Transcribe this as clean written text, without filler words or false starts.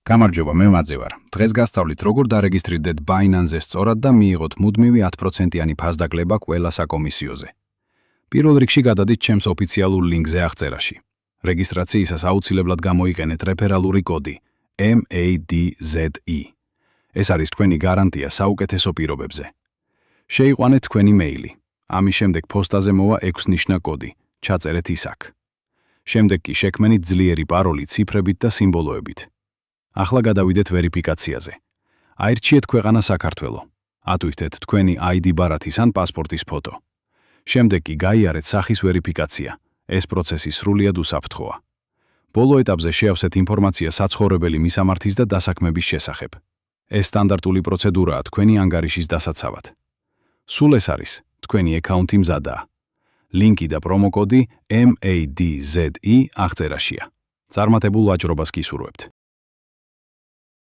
გამარჯობა, მე მაძე ვარ. დღეს გასწავლით, როგორ დარეგისტრირდეთ Binance-ზე სწორად და მიიღოთ მუდმივი 10%-იანი ფასდაკლება ყველა საკომისიოზე. პირველ რიგში გადადით ჩემს ოფიციალურ ლინკზე აღწერაში. რეგისტრაციისას აუცილებლად გამოიყენეთ რეფერალური კოდი MADZE. ეს არის თქვენი გარანტია საუკეთესო პირობებზე. შეიყვანეთ თქვენი მეილი. ამის შემდეგ ფოსტაზე მოვა 6 ნიშნა კოდი, ჩაწერეთ ის აქ. შემდეგ კი შექმნით ძლიერი პაროლი ციფრებით და სიმბოლოებით. ახლა გადავიდეთ ვერიფიკაციაზე. აირჩიეთ ქვეყანა საქართველო. ატვირთეთ თქვენი ID ბარათის ან პასპორტის ფოტო. შემდეგ კი გაიარეთ სახის ვერიფიკაცია. ეს პროცესი სრულიად უსაფრთხოა. ბოლო ეტაპზე შეავსეთ ინფორმაცია საცხოვრებელი მისამართის და დასაქმების შესახებ. ეს სტანდარტული პროცედურაა თქვენი ანგარიშის დასაცავად. სულ ეს არის, თქვენი აკაუნთი მზადაა. ლინკი და პრომოკოდი MADZE აღწერაშია. წარმატებულ ვაჭრობას გისურვებთ.